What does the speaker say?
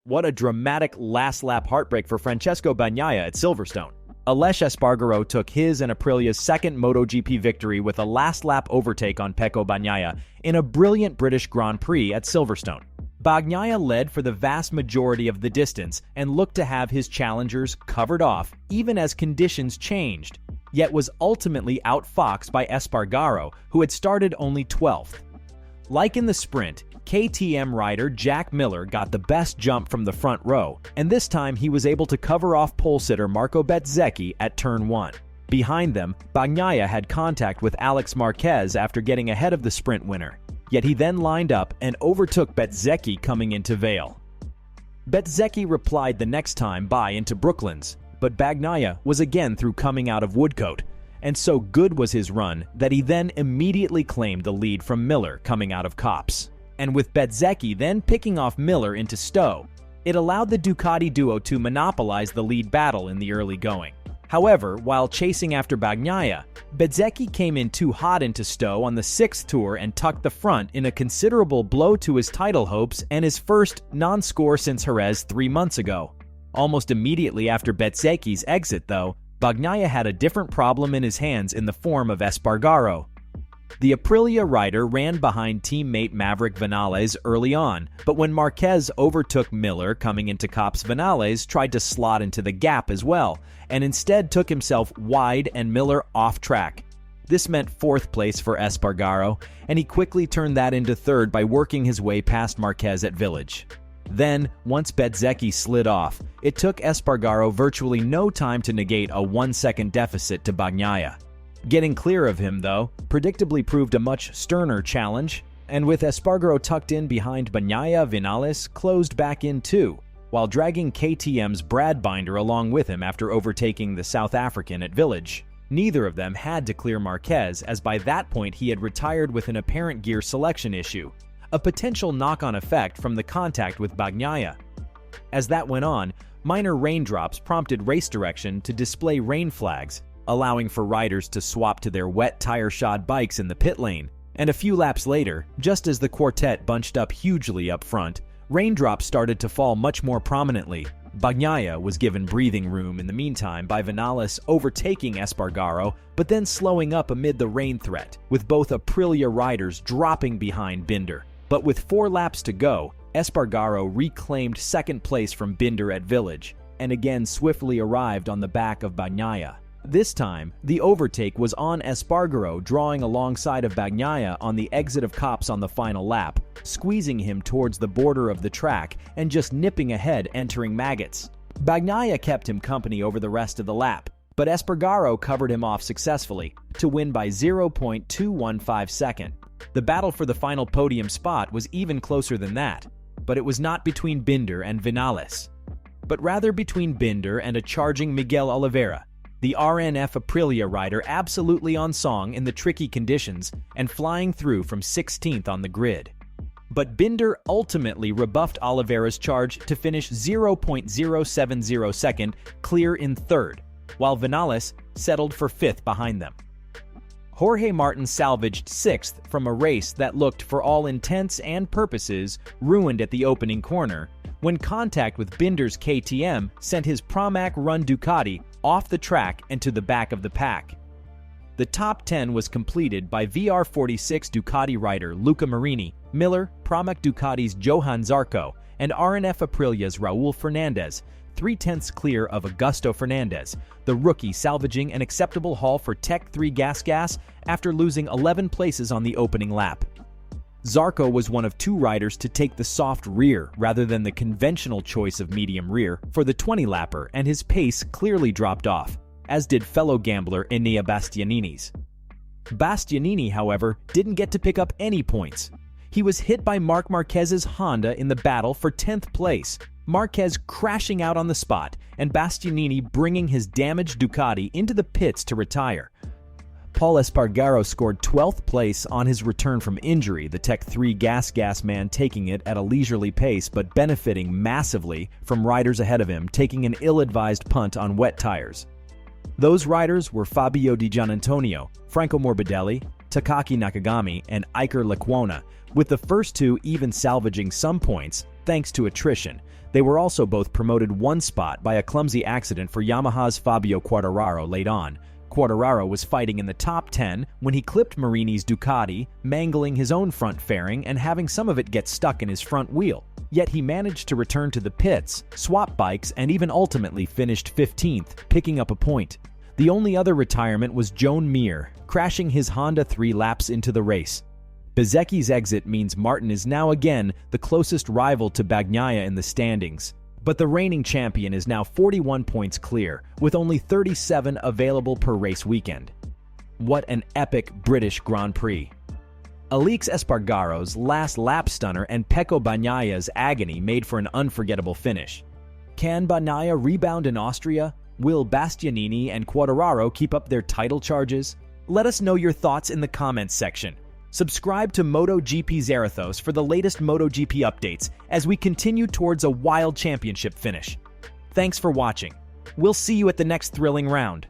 What a dramatic last-lap heartbreak for Francesco Bagnaia at Silverstone. Aleix Espargaro took his and Aprilia's second MotoGP victory with a last-lap overtake on Pecco Bagnaia in a brilliant British Grand Prix at Silverstone. Bagnaia led for the vast majority of the distance and looked to have his challengers covered off even as conditions changed, yet was ultimately outfoxed by Espargaro, who had started only 12th. Like in the sprint, KTM rider Jack Miller got the best jump from the front row, and this time he was able to cover off polesitter Marco Bezzecchi at turn 1. Behind them, Bagnaia had contact with Marquez after getting ahead of the sprint winner, yet he then lined up and overtook Bezzecchi coming into Vale. Bezzecchi replied the next time by into Brooklands, but Bagnaia was again through coming out of Woodcote, and so good was his run that he then immediately claimed the lead from Miller coming out of Copse. And with Bezzecchi then picking off Miller into Stowe, it allowed the Ducati duo to monopolize the lead battle in the early going. However, while chasing after Bagnaia, Bezzecchi came in too hot into Stowe on the 6th tour and tucked the front in a considerable blow to his title hopes and his first non-score since Jerez 3 months ago. Almost immediately after Bezzecchi's exit, though, Bagnaia had a different problem in his hands in the form of Espargaro. The Aprilia rider ran behind teammate Maverick Vinales early on, but when Marquez overtook Miller coming into Copse, Vinales tried to slot into the gap as well, and instead took himself wide and Miller off track. This meant 4th place for Espargaro, and he quickly turned that into 3rd by working his way past Marquez at Village. Then, once Bezzecchi slid off, it took Espargaro virtually no time to negate a 1-second deficit to Bagnaia. Getting clear of him, though, predictably proved a much sterner challenge, and with Espargaro tucked in behind Bagnaia, Vinales closed back in too, while dragging KTM's Brad Binder along with him after overtaking the South African at Village. Neither of them had to clear Marquez, as by that point he had retired with an apparent gear selection issue, a potential knock-on effect from the contact with Bagnaia. As that went on, minor raindrops prompted race direction to display rain flags, allowing for riders to swap to their wet tire-shod bikes in the pit lane. And a few laps later, just as the quartet bunched up hugely up front, raindrops started to fall much more prominently. Bagnaia was given breathing room in the meantime by Vinales overtaking Espargaro, but then slowing up amid the rain threat, with both Aprilia riders dropping behind Binder. But with 4 laps to go, Espargaro reclaimed 2nd place from Binder at Village, and again swiftly arrived on the back of Bagnaia. This time, the overtake was on Espargaro drawing alongside of Bagnaia on the exit of Copse on the final lap, squeezing him towards the border of the track and just nipping ahead entering Maggots. Bagnaia kept him company over the rest of the lap, but Espargaro covered him off successfully to win by 0.215 seconds. The battle for the final podium spot was even closer than that, but it was not between Binder and Vinales, but rather between Binder and a charging Miguel Oliveira, the RNF Aprilia rider absolutely on song in the tricky conditions and flying through from 16th on the grid. But Binder ultimately rebuffed Oliveira's charge to finish 0.070 second clear in 3rd, while Vinales settled for 5th behind them. Jorge Martin salvaged 6th from a race that looked, for all intents and purposes, ruined at the opening corner, when contact with Binder's KTM sent his Pramac-run Ducati off the track and to the back of the pack. The top 10 was completed by VR46 Ducati rider Luca Marini, Miller, Pramac Ducati's Johan Zarco, and RNF Aprilia's Raul Fernandez, 3/10 clear of Augusto Fernandez, the rookie salvaging an acceptable haul for Tech 3 Gas after losing 11 places on the opening lap. Zarco was one of 2 riders to take the soft rear rather than the conventional choice of medium rear for the 20-lapper, and his pace clearly dropped off, as did fellow gambler Enea Bastianini's. Bastianini, however, didn't get to pick up any points. He was hit by Marc Marquez's Honda in the battle for 10th place, Marquez crashing out on the spot, and Bastianini bringing his damaged Ducati into the pits to retire. Paul Espargaro scored 12th place on his return from injury, the Tech 3 Gas man taking it at a leisurely pace but benefiting massively from riders ahead of him taking an ill-advised punt on wet tires. Those riders were Fabio Di Gianantonio, Franco Morbidelli, Takaki Nakagami, and Iker Lecuona, with the first 2 even salvaging some points thanks to attrition. They were also both promoted one spot by a clumsy accident for Yamaha's Fabio Quartararo late on. Quartararo was fighting in the top 10 when he clipped Marini's Ducati, mangling his own front fairing and having some of it get stuck in his front wheel. Yet he managed to return to the pits, swap bikes, and even ultimately finished 15th, picking up a point. The only other retirement was Joan Mir, crashing his Honda 3 laps into the race. Bezzecchi's exit means Martin is now again the closest rival to Bagnaia in the standings. But the reigning champion is now 41 points clear, with only 37 available per race weekend. What an epic British Grand Prix. Aleix Espargaro's last lap stunner and Pecco Bagnaia's agony made for an unforgettable finish. Can Bagnaia rebound in Austria? Will Bastianini and Quartararo keep up their title charges? Let us know your thoughts in the comments section. Subscribe to MotoGP Zarathos for the latest MotoGP updates as we continue towards a wild championship finish. Thanks for watching. We'll see you at the next thrilling round.